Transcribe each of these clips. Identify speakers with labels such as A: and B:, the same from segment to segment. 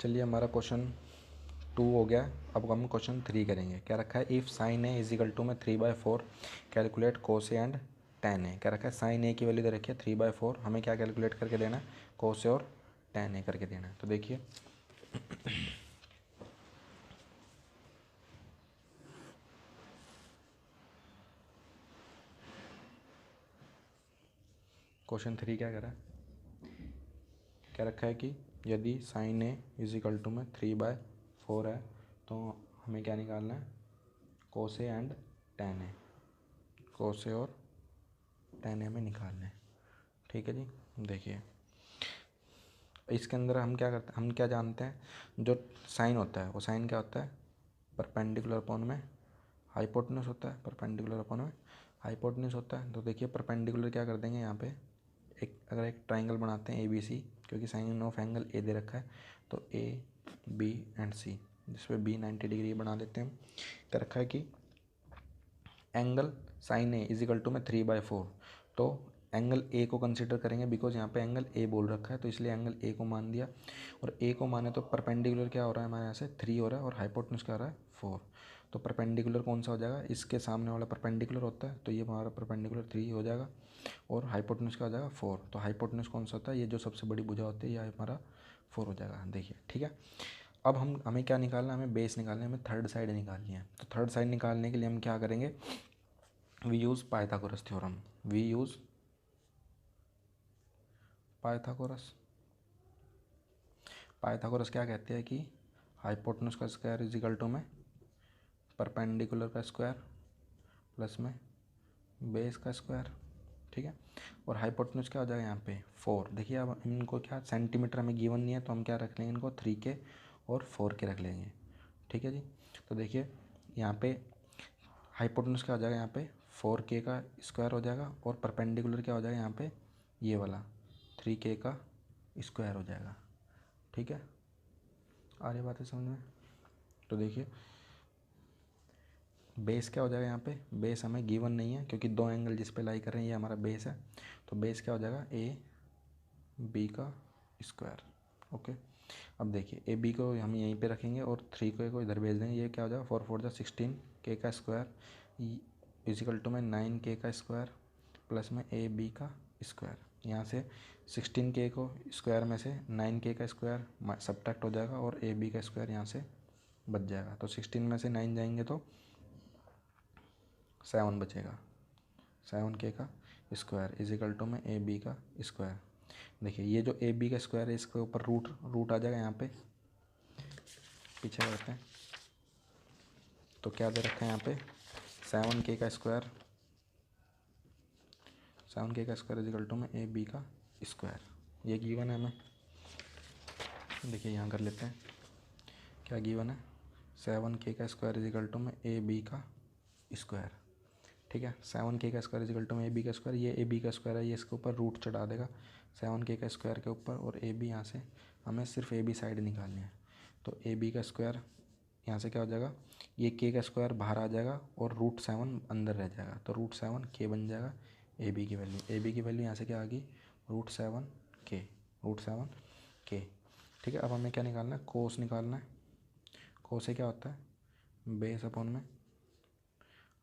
A: चलिए हमारा क्वेश्चन 2 हो गया। अब हम क्वेश्चन 3 करेंगे। क्या रखा है, if sine A is equal to में 3/4 calculate cos A and tan A. क्या रखा है, साइन ए की वैल्यू दे रखी है 3/4, हमें क्या कैलकुलेट करके देना है, कोस ए और tan ए करके देना है। तो देखिए क्वेश्चन 3 क्या कह रहा है, क्या रखा है कि यदि sine A is equal to में 3/4 है तो हमें क्या निकालना है, कोस ए एंड tan ए, कोस ए और tan ए में निकालना है। ठीक है जी। देखिए इसके अंदर हम क्या करते हैं, हम क्या जानते हैं, जो साइन होता है वो साइन क्या होता है, परपेंडिकुलर अपॉन में हाइपोटेन्यूज होता है, परपेंडिकुलर अपॉन में हाइपोटेन्यूज होता है। तो देखिए परपेंडिकुलर क्या कर देंगे यहाँ पे, अगर एक ट्राइंगल बनाते हैं ABC, क्योंकि साइन ऑफ एंगल ए दे रखा है तो AB एंड C, जिसपे B 90 डिग्री बना देते हैं। क्या रखा है कि angle sine A is equal to में 3/4, तो एंगल ए को कंसिडर करेंगे, बिकॉज यहाँ पे एंगल ए बोल रखा है तो इसलिए एंगल ए को मान दिया। और ए को माने तो परपेंडिकुलर क्या हो रहा है हमारे यहाँ से 3 हो रहा है और हाइपोटेन्यूज क्या हो रहा है 4। तो परपेंडिकुलर कौन सा हो जाएगा, इसके सामने वाला परपेंडिकुलर होता है तो ये हमारा परपेंडिकुलर 3 हो जाएगा और हाइपोटेन्यूज क्या हो जाएगा 4। तो हाइपोटेन्यूज कौन सा होता है, ये जो सबसे बड़ी भुजा होती है ये हमारा 4 हो जाएगा। देखिए ठीक है। अब हमें क्या निकालना है, हमें बेस निकालना है, हमें थर्ड साइड निकालनी है। तो थर्ड साइड निकालने के लिए हम क्या करेंगे, we use Pythagoras theorem, we use Pythagoras क्या कहते हैं कि हाइपोटेन्यूज का स्क्वायर इज इक्वल टू में परपेंडिकुलर का स्क्वायर प्लस में बेस का स्क्वायर। ठीक है। और हाइपोटेन्यूज क्या हो जाएगा यहाँ पे 4। देखिए अब इनको क्या सेंटीमीटर हमें गिवन नहीं है तो हम क्या रख लेंगे, इनको 3 के और 4 के रख लेंगे। ठीक है जी। तो देखिए यहाँ पे हाइपोटेन्यूज क्या हो जाएगा, यहाँ पे 4K का स्क्वायर हो जाएगा और परपेंडिकुलर क्या हो जाएगा यहाँ पे ये वाला 3K का स्क्वायर हो जाएगा। ठीक है, आ रही बात है समझ में। तो देखिए बेस क्या हो जाएगा, यहाँ पे बेस हमें गिवन नहीं है क्योंकि दो एंगल जिस पे लाई कर रहे हैं ये हमारा बेस है। तो बेस क्या हो जाएगा AB का स्क्वायर। ओके। अब देखिए AB को हम यहीं पे रखेंगे और 3K को इधर भेज देंगे। ये क्या हो जाएगा 4 4 16K का स्क्वायर इजिकल टू में 9K का स्क्वायर प्लस में AB का स्क्वायर। यहाँ से 16K को स्क्वायर में से 9K का स्क्वायर सब्ट्रैक्ट हो जाएगा और AB का स्क्वायर यहाँ से बच जाएगा। तो 16 में से 9 जाएंगे तो 7 बचेगा, 7K का स्क्वायर इजिकल टू में AB का स्क्वायर। देखिए ये जो AB का स्क्वायर है इसके ऊपर रूट आ जाएगा, यहाँ पे पीछे करते हैं तो क्या दे रखा है यहाँ पे 7K का स्क्वायर, 7K का स्क्वायर इजिकल टू में AB का स्क्वायर। ये गिवन है हमें। देखिए यहाँ कर लेते हैं, क्या गिवन है 7K का स्क्वायर इजिकल टू में AB का स्क्वायर। ठीक है, 7K का स्क्वायर इजिकल टू में AB का स्क्वायर, ये AB का स्क्वायर है ये इसके ऊपर रूट चढ़ा देगा 7K का स्क्वायर के ऊपर और AB यहाँ से हमें सिर्फ AB साइड निकालनी है। तो AB का स्क्वायर यहाँ से क्या हो जाएगा, ये K का स्क्वायर बाहर आ जाएगा और √7 अंदर रह जाएगा तो √7K बन जाएगा AB की वैल्यू। AB की वैल्यू यहाँ से क्या आ गई √7K, √7K। ठीक है। अब हमें क्या निकालना है, कोस निकालना है। कोस से क्या होता है बेस अपॉन में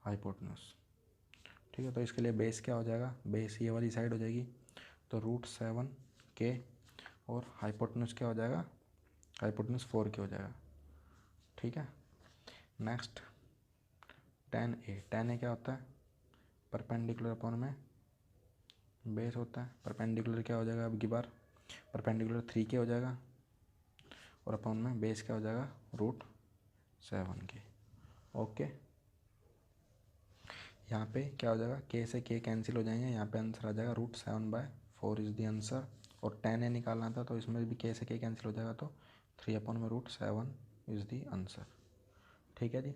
A: हाइपोटेन्यूज। ठीक है। तो इसके लिए बेस क्या हो जाएगा, बेस ये वाली साइड हो जाएगी तो √7K और हाइपोटेन्यूज क्या हो जाएगा, हाइपोटेन्यूज 4K हो जाएगा। ठीक है। नेक्स्ट tan A क्या होता है, परपेंडिकुलर अपॉन में बेस होता है। परपेंडिकुलर क्या हो जाएगा, अब की बार परपेंडिकुलर 3K हो जाएगा और अपॉन में बेस क्या हो जाएगा √7K। ओके। यहाँ पे क्या हो जाएगा, K से K कैंसिल हो जाएंगे, यहाँ पे आंसर आ जाएगा √7/4 इज़ द आंसर। और tan A निकालना था तो इसमें भी K से K कैंसिल हो जाएगा तो 3/√7 इज़ द आंसर। ठीक है जी।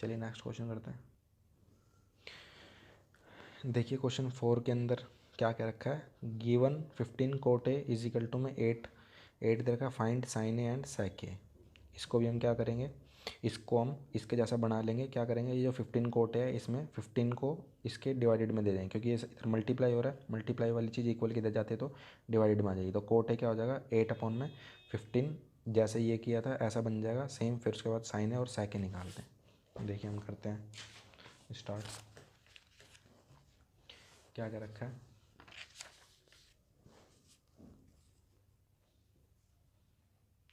A: चलिए नेक्स्ट क्वेश्चन करते हैं। देखिए क्वेश्चन 4 के अंदर क्या क्या रखा है, given 15 cot A is equal to में 8 दे रखा है, find sin A and sec A। इसको भी हम क्या करेंगे, इसको हम इसके जैसा बना लेंगे। क्या करेंगे, ये जो 15 cot है इसमें 15 को इसके डिवाइडेड में दे देंगे क्योंकि ये इधर मल्टीप्लाई हो रहा है, मल्टीप्लाई वाली चीज़ इक्वल की दे जाती है तो डिवाइडेड में आ जाएगी। तो cot A क्या हो जाएगा 8/15 जैसे ये किया था ऐसा बन जाएगा सेम, फिर उसके बाद साइन है और सेक निकालते हैं। देखिए हम करते हैं स्टार्ट। क्या क्या रखा है,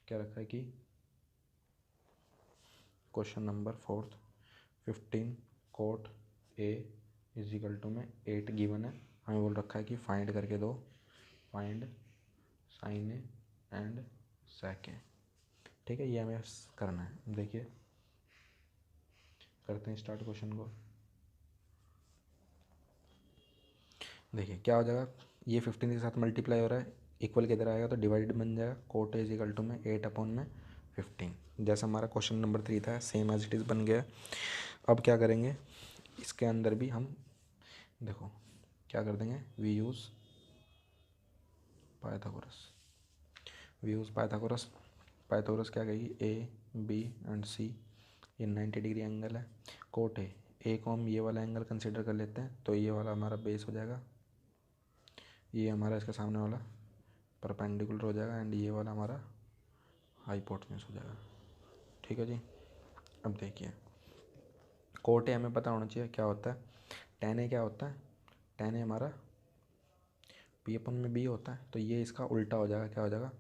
A: क्या रखा है कि question number 4 15 cot A is equal to में 8 गिवन है। हमें बोल रखा है कि फाइंड करके दो, फाइंड साइन ए एंड सेक ए। ठीक है, ये हमें करना है। देखिए करते हैं स्टार्ट क्वेश्चन को। देखिए क्या हो जाएगा, ये 15 के साथ मल्टीप्लाई हो रहा है, इक्वल किधर आएगा तो डिवाइड बन जाएगा। कोट इज इक्वल टू में 8 अपॉन में 15, जैसा हमारा क्वेश्चन नंबर 3 था सेम एज इट इज़ बन गया। अब क्या करेंगे, इसके अंदर भी हम देखो क्या कर देंगे, we use Pythagoras. We use Pythagoras. Pythagoras क्या कहेगी, ए बी एंड सी ये 90 डिग्री एंगल है। कोट ए को हम ये वाला एंगल कंसिडर कर लेते हैं, तो ये वाला हमारा बेस हो जाएगा, ये हमारा इसके सामने वाला परपेंडिकुलर हो जाएगा, एंड ये वाला हमारा हाइपोटेन्यूज हो जाएगा। ठीक है जी। अब देखिए कोट ए हमें पता होना चाहिए क्या होता है, टेन ए क्या होता है, टेन ए हमारा पी अपन में बी होता है, तो ये इसका उल्टा हो जाएगा, क्या हो जाएगा,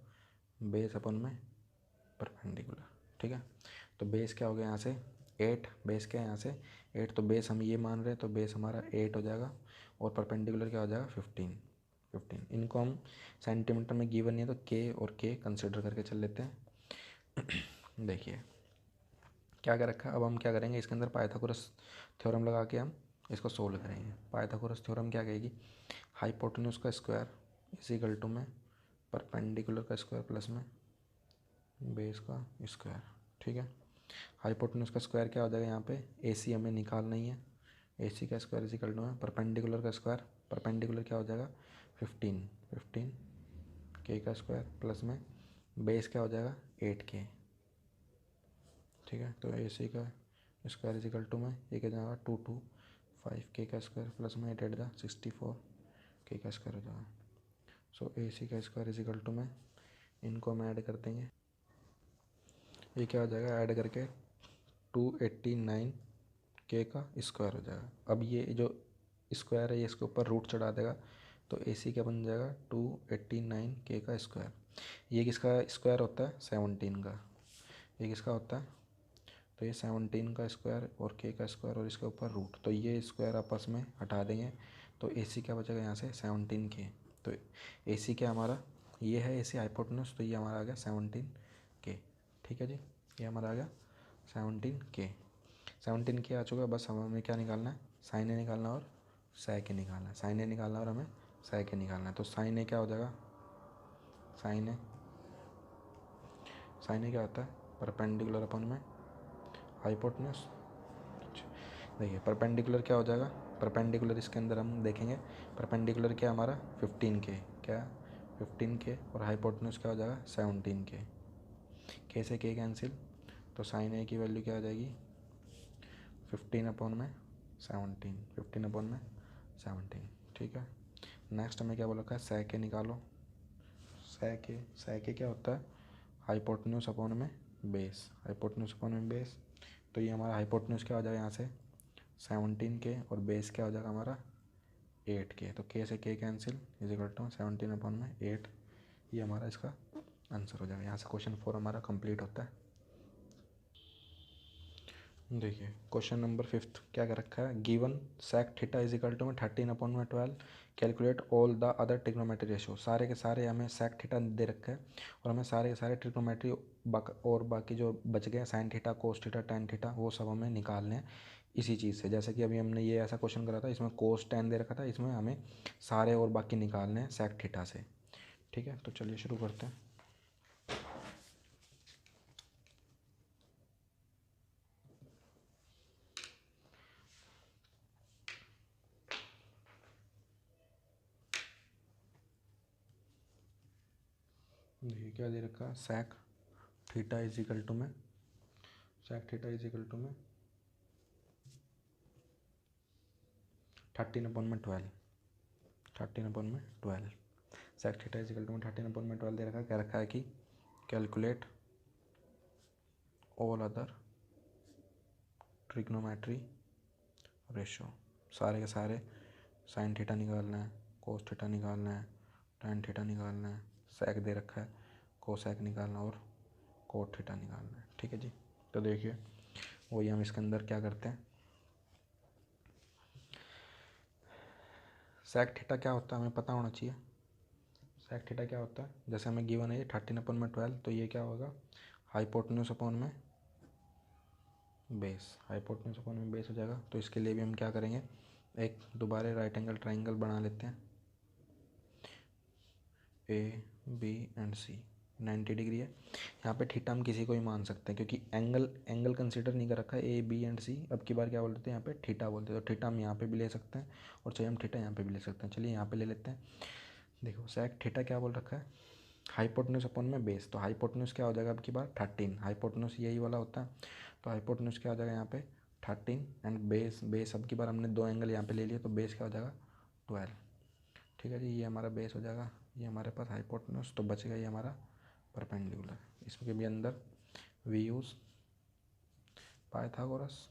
A: बेस अपन में परपेंडिकुलर। ठीक है, तो बेस क्या हो गया यहाँ से 8, बेस क्या है यहाँ से 8, तो बेस हम ये मान रहे हैं, तो बेस हमारा 8 हो जाएगा, और परपेंडिकुलर क्या हो जाएगा 15। इनको हम सेंटीमीटर में गिवन नहीं है, तो के और के कंसिडर करके चल लेते हैं। देखिए क्या क्या रखा है, अब हम क्या करेंगे, इसके अंदर पाइथागोरस थ्योरम लगा के हम इसको सोल्व करेंगे। पाइथागोरस थ्योरम क्या कहेगी, हाइपोटेन्यूज का स्क्वायर इज इक्वल टू में परपेंडिकुलर का स्क्वायर प्लस में बेस का स्क्वायर। ठीक है, हाइपोटेन्यूज का स्क्वायर क्या हो जाएगा, यहाँ पे ए सी हमें निकालना ही है, ए सी का स्क्वायर इज इक्वल टू में परपेंडिकुलर का स्क्वायर, परपेंडिकुलर क्या हो जाएगा 15 के का स्क्वायर प्लस में बेस क्या हो जाएगा 8 के। ठीक है, तो ए सी का स्क्वायर इज इक्वल टू में ये क्या जाएगा 2 के का स्क्वायर प्लस में 8 8 64 के का स्क्वायर हो जाएगा। सो ए सी का स्क्वायर इज इक्वल टू में इनको हम ऐड कर देंगे, ये क्या हो जाएगा ऐड करके 289 के का स्क्वायर हो जाएगा। अब ये जो स्क्वायर है ये इसके ऊपर रूट चढ़ा देगा, तो ए सी क्या बन जाएगा 289 के का स्क्वायर। ये किसका स्क्वायर होता है 17 का, ये किसका होता है, तो ये 17 का स्क्वायर और के का स्क्वायर और इसके ऊपर रूट, तो ये स्क्वायर आपस में हटा देंगे, तो ए सी क्या बचेगा यहाँ से 17 के। तो ए सी क्या हमारा ये है ए सी हाइपोटेन्यूज, तो ये हमारा आ गया 17 के। ठीक है जी, ये हमारा आ गया 17 के आ चुका। बस हमें क्या निकालना है, साइन ए निकालना और सेक ए निकालना है, साइन ए निकालना और हमें सेक ए निकालना है। तो साइन ए क्या हो जाएगा, साइन ए क्या होता है परपेंडिकुलर अपन में हाइपोटेन्यूज। देखिए परपेंडिकुलर क्या हो जाएगा, परपेंडिकुलर इसके अंदर हम देखेंगे परपेंडिकुलर क्या हमारा 15 के, क्या 15 के, और हाइपोटेन्यूज क्या हो जाएगा 17 के से के कैंसिल, तो साइन ए की वैल्यू क्या आ जाएगी 15 अपॉन में 17। ठीक है, नेक्स्ट हमें क्या बोला है सेक ए निकालो। सेक ए क्या होता है हाइपोटेन्यूज अपॉन में बेस, हाइपोटेन्यूज अपॉन में बेस, तो ये हमारा हाइपोटेन्यूज क्या हो जाएगा यहाँ से 17 के, और बेस क्या हो जाएगा हमारा 8 के, तो के से के cancel is equal to 17 upon में 8, ये हमारा इसका आंसर हो जाएगा। यहाँ से क्वेश्चन 4 हमारा कंप्लीट होता है। देखिए क्वेश्चन नंबर 5 क्या कर रखा है, given sec theta is equal to में 13 अपॉन में 12, calculate all the other trigonometry ratio. सारे के सारे हमें सेक थीटा दे रखा है, और हमें सारे के सारे ट्रिग्नोमेट्री और बाकी जो बच गए sine theta cos theta tan theta वो सब हमें निकालने हैं इसी चीज़ से। जैसे कि अभी हमने ये ऐसा क्वेश्चन करा था, इसमें कोस टेन दे रखा था, इसमें हमें सारे और बाकी निकालने हैं सेक थीटा से। ठीक है, तो चलिए शुरू करते हैं। देखिए क्या दे रखा है, sec theta is equal to में 13 अपॉन में 12 sec theta is equal to में 13 अपॉन में 12 दे रखा है। क्या रखा है कि calculate all other trigonometry ratio, सारे के सारे साइन थीटा निकालना है, कोस थीटा निकालना है, टैन थीटा निकालना है, सेक दे रखा है, कोसेक निकालना और कोट थीटा निकालना है। ठीक है जी। तो देखिए वही हम इसके अंदर क्या करते हैं, सेक थीटा क्या होता है हमें पता होना चाहिए। सेक थीटा क्या होता है, जैसे हमें गिवन है ये 13/12, तो ये क्या होगा, हाइपोटेन्यूज अपॉन में बेस, हाइपोटेन्यूज अपॉन में बेस हो जाएगा। तो इसके लिए भी हम क्या करेंगे, एक दोबारा राइट एंगल ट्राइंगल बना लेते हैं, A B and C 90 degree है। यहाँ पे थीटा हम किसी को ही मान सकते हैं क्योंकि एंगल कंसीडर नहीं कर रखा है, ए बी एंड सी। अब की बार क्या बोलते हैं, यहाँ पे थीटा बोलते हैं, तो थीटा हम यहाँ पे भी ले सकते हैं और चाहे हम थीटा यहाँ पे भी ले सकते हैं। चलिए यहाँ पे ले लेते हैं। देखो सेक थीटा क्या बोल रखा है, हाइपोटेन्यूज अपॉन में बेस। तो हाइपोटेन्यूज क्या हो जाएगा अब की बार 13, हाइपोटेन्यूज यही वाला होता है। तो हाइपोटेन्यूज क्या हो जाएगा यहाँ पे 13 एंड बेस अब की बार हमने दो एंगल यहाँ पे ले लिए, तो बेस क्या हो जाएगा 12। ठीक है जी, ये हमारा बेस हो जाएगा, ये हमारे पास हाइपोटेन्यूज, तो बचेगा ये हमारा परपेंडिकुलर। इसके भी अंदर वी यूज पाइथागोरस।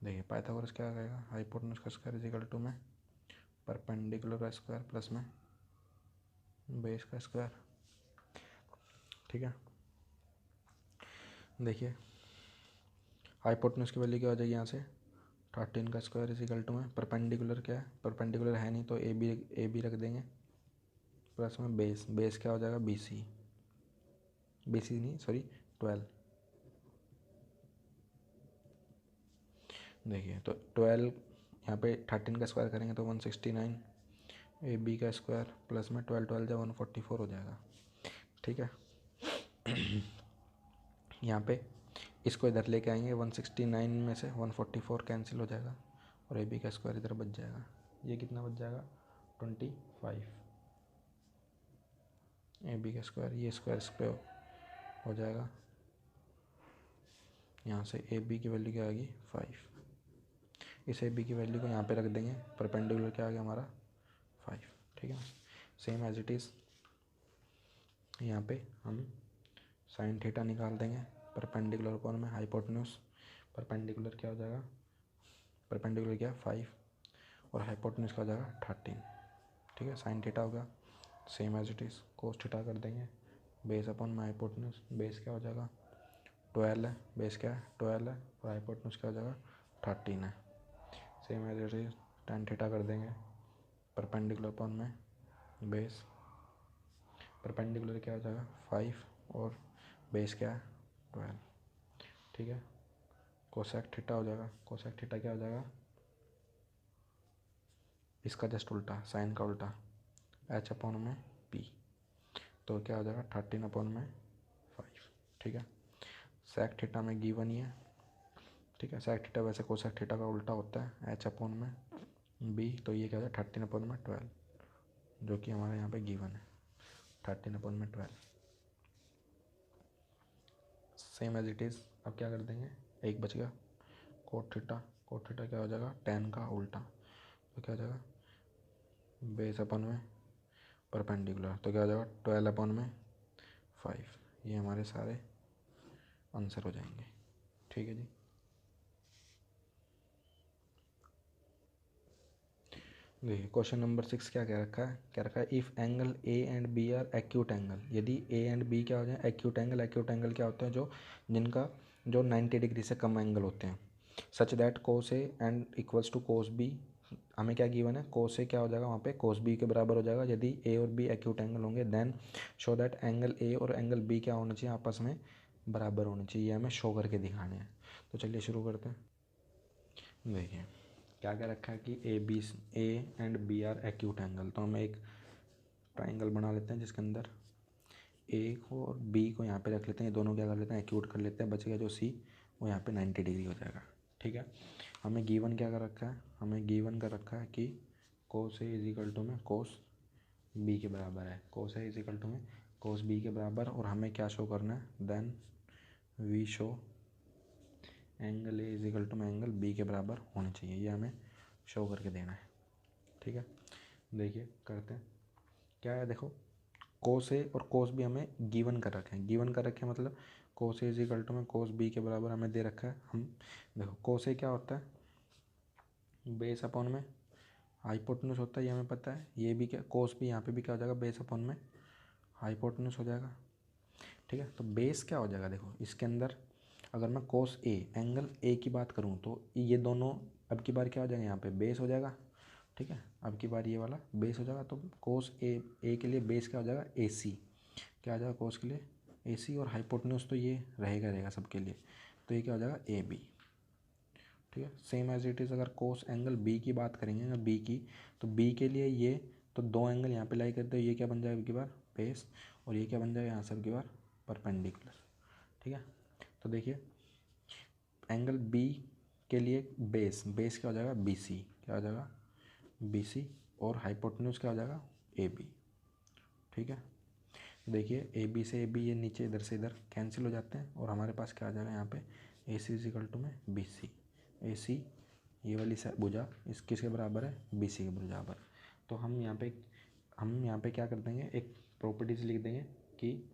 A: देखिए पाइथागोरस क्या कहेगा, हाइपोटेन्यूज का स्क्वायर इज इक्वल टू में परपेंडिकुलर का स्क्वायर प्लस में बेस का स्क्वायर। ठीक है, देखिए हाइपोटेन्यूज की वैल्यू क्या हो जाएगी यहाँ से 13 का स्क्वायर इज इक्वल टू में परपेंडिकुलर क्या है, परपेंडिकुलर है नहीं तो ए बी रख देंगे प्लस में बेस क्या हो जाएगा बी सी नहीं सॉरी 12। देखिए तो 12 यहाँ पे 13 का स्क्वायर करेंगे तो 169, ए बी का स्क्वायर प्लस में 12 जब 144 हो जाएगा। ठीक है यहाँ पे इसको इधर लेके आएंगे, 169 में से 144 कैंसिल हो जाएगा और ए बी का स्क्वायर इधर बच जाएगा। ये कितना बच जाएगा 25, ए बी का स्क्वायर ये स्क्वायर इस पे हो जाएगा। यहाँ से ए बी की वैल्यू क्या आ गई 5, इस ए बी की वैल्यू को यहाँ पे रख देंगे, परपेंडिकुलर क्या आ गया हमारा 5। ठीक है, सेम एज इट इज़ यहाँ पे हम साइन थीटा निकाल देंगे, परपेंडिकुलर अपॉन में हाइपोटेन्यूज, परपेंडिकुलर क्या हो जाएगा, परपेंडिकुलर क्या 5 और हाइपोटेन्यूज का हो जाएगा 13। ठीक है, साइन थीटा होगा same as it is cos theta कर देंगे, बेस अपॉन में हाइपोटेन्यूज, बेस क्या हो जाएगा 12 है, बेस क्या है 12 है और हाइपोटेन्यूज क्या हो जाएगा 13 है। Same as it is tan theta कर देंगे, परपेंडिकुलर अपॉन में बेस, परपेंडिकुलर क्या हो जाएगा 5 और बेस क्या है 12। ठीक है, कोसेक थीटा हो जाएगा, कोसेक थीटा क्या हो जाएगा इसका जस्ट उल्टा, साइन का उल्टा h अपॉन में p, तो क्या हो जाएगा 13 अपॉन में 5। ठीक है, सेक थीटा में गिवन ही है। ठीक है, सेक थीटा वैसे कोसेक थीटा का उल्टा होता है h अपॉन में b, तो ये क्या हो जाएगा 13 अपॉन में 12, जो कि हमारे यहाँ पे गिवन है 13 अपॉन में 12। सेम एज इट इज़ अब क्या कर देंगे, एक बच गया कोट थीटा, कोट थीटा क्या हो जाएगा tan का उल्टा, तो क्या हो जाएगा बेस अपॉन में परपेंडिकुलर, तो क्या हो जाएगा 12 अपॉन में 5। ये हमारे सारे आंसर हो जाएंगे। ठीक है जी, देखिए क्वेश्चन नंबर 6 क्या कह रखा है, क्या रखा है if angle A and B are acute angle, यदि ए एंड बी क्या हो जाए एक्यूट एंगल। एक्यूट एंगल क्या होते हैं, जो 90 डिग्री से कम एंगल होते हैं, such that cos A and equals to cos B. हमें क्या गिवन है, कोस ए क्या हो जाएगा वहाँ पे कोस बी के बराबर हो जाएगा। यदि ए और बी एक्यूट एंगल होंगे then show that angle A और एंगल बी क्या होना चाहिए आपस में बराबर होने चाहिए, हमें शो करके दिखाने हैं। तो चलिए शुरू करते हैं। देखिए क्या क्या रखा है कि A and B are acute angle, तो हम एक ट्राइंगल बना लेते हैं जिसके अंदर ए को और बी को यहाँ पे रख लेते हैं, ये दोनों क्या कर लेते हैं एक्यूट कर लेते हैं, बचेगा जो सी वो यहाँ पे 90 डिग्री हो जाएगा। ठीक है, हमें गिवन क्या कर रखा है, हमें गिवन कर रखा है कि कोस ए इज इक्वल टू में कोस बी के बराबर है, कोस ए इज इक्वल टू में कोस बी के बराबर, और हमें क्या शो करना है then we show angle A is equal to में एंगल बी के बराबर होने चाहिए, ये हमें शो करके देना है। ठीक है, देखिए करते हैं क्या है, देखो कोस ए और कोस बी हमें गिवन कर रखे हैं। गिवन कर रखे हैं मतलब कोस ए इज इक्वल टू में कोस बी के बराबर हमें दे रखा है। हम देखो कोस ए क्या होता है, बेस अपॉन में हाइपोटेन्यूस होता है, ये हमें पता है। ये भी क्या, कोस बी यहाँ पे भी क्या हो जाएगा, बेस अपॉन में हाइपोटेन्यूस हो जाएगा। ठीक है, तो बेस क्या हो जाएगा, देखो इसके अंदर अगर मैं कोस ए एंगल ए की बात करूँ तो ये दोनों अब की बार क्या हो जाएगा, यहाँ पे बेस हो जाएगा। ठीक है, अब की बार ये वाला बेस हो जाएगा, तो कोस ए के लिए बेस क्या हो जाएगा, ए सी। क्या हो जाएगा कोस के लिए ए सी, और हाइपोटेन्यूस तो ये रहेगा सबके लिए, तो ये क्या हो जाएगा ए बी। ठीक है, सेम एज इट इज़ अगर कोस एंगल बी की बात करेंगे ना, बी की, तो बी के लिए ये तो दो एंगल यहाँ पे लाई करते हैं, ये क्या बन जाएगा अब की बार बेस, और ये क्या बन जाएगा यहाँ से अब की बार परपेंडिकुलर। ठीक है, तो देखिए एंगल बी के लिए बेस क्या हो जाएगा बी सी, क्या हो जाएगा बी सी, और हाइपोटेन्यूस क्या हो जाएगा ए बी। ठीक है, देखिए ए बी से ए बी ये नीचे इधर से इधर कैंसिल हो जाते हैं, और हमारे पास क्या आ जाएगा यहाँ पे A C is equal to में बी सी। ए सी ये वाली भुजा इस किसके बराबर है, बी सी के बराबर। तो हम यहाँ पे क्या कर देंगे, एक प्रॉपर्टीज लिख देंगे कि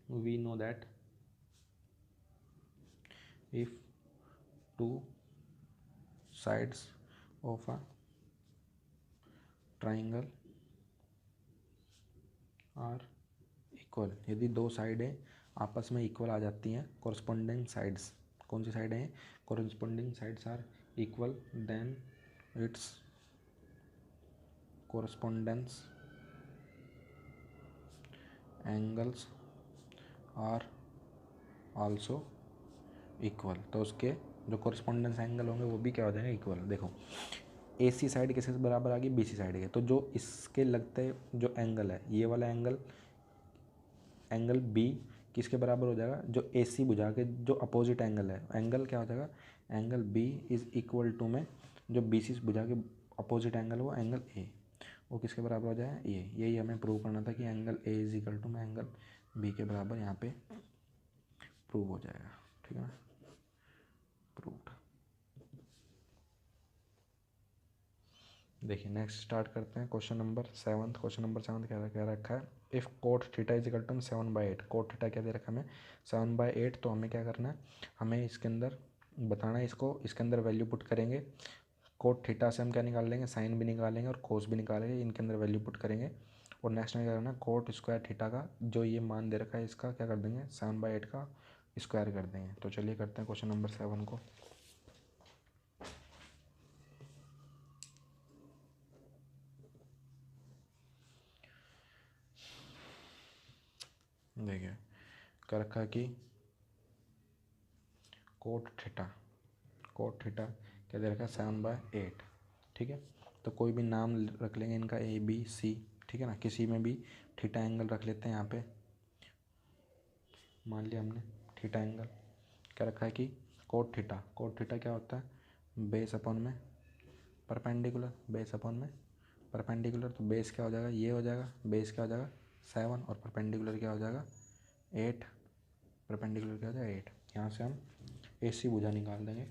A: we know that if two sides of a triangle are equal, यदि दो साइडें आपस में इक्वल आ जाती हैं, कॉरस्पॉन्डिंग साइड्स, कौन सी साइडें हैं, corresponding sides are equal, then its correspondence angles are also equal. तो उसके जो कॉरस्पॉन्डेंस एंगल होंगे वो भी क्या हो जाएंगे, इक्वल। देखो ए सी साइड किसके बराबर आ गई, बी सी साइड के, तो जो इसके लगते जो एंगल है, ये वाला एंगल बी किसके बराबर हो जाएगा, जो ए सी भुजा के जो अपोजिट एंगल है, एंगल क्या हो जाएगा, angle B is equal to में जो बी सी भुजा के अपोजिट एंगल वो एंगल ए, वो किसके बराबर हो जाएगा, ये। यही हमें प्रूव करना था कि angle A is equal to में एंगल बी के बराबर यहाँ पे प्रूव हो जाएगा। ठीक है ना, प्रूव्ड। देखिए नेक्स्ट स्टार्ट करते हैं क्वेश्चन नंबर 7। क्वेश्चन नंबर 7 क्या रखा है, if cot theta is equal to 7/8। Cot theta क्या दे रखा है हमें, 7/8। तो हमें क्या करना है, हमें इसके अंदर बताना है, इसको इसके अंदर वैल्यू पुट करेंगे। कोट थीटा से हम क्या निकाल लेंगे, साइन भी निकालेंगे और कोस भी निकालेंगे, इनके अंदर वैल्यू पुट करेंगे। और नेक्स्ट में क्या करना है, कोट स्क्वायर थीटा का जो ये मान दे रखा है इसका क्या कर देंगे, 7/8 का स्क्वायर कर देंगे। तो चलिए करते हैं क्वेश्चन नंबर 7 को। देखिए कर रखा है कि कोट थीटा क्या दे रखा है, 7/8। ठीक है, तो कोई भी नाम रख लेंगे इनका, ए बी सी। ठीक है ना, किसी में भी थीटा एंगल रख लेते हैं यहाँ पे। मान लिया हमने थीटा एंगल क्या रखा है कि कोट थीटा क्या होता है, बेस अपॉन में परपेंडिकुलर, बेस अपॉन में परपेंडिकुलर। तो बेस क्या हो जाएगा, ये हो जाएगा, बेस क्या हो जाएगा 7, और परपेंडिकुलर क्या हो जाएगा 8, परपेंडिकुलर क्या हो जाएगा 8। यहाँ से हम ए सी भुजा निकाल देंगे।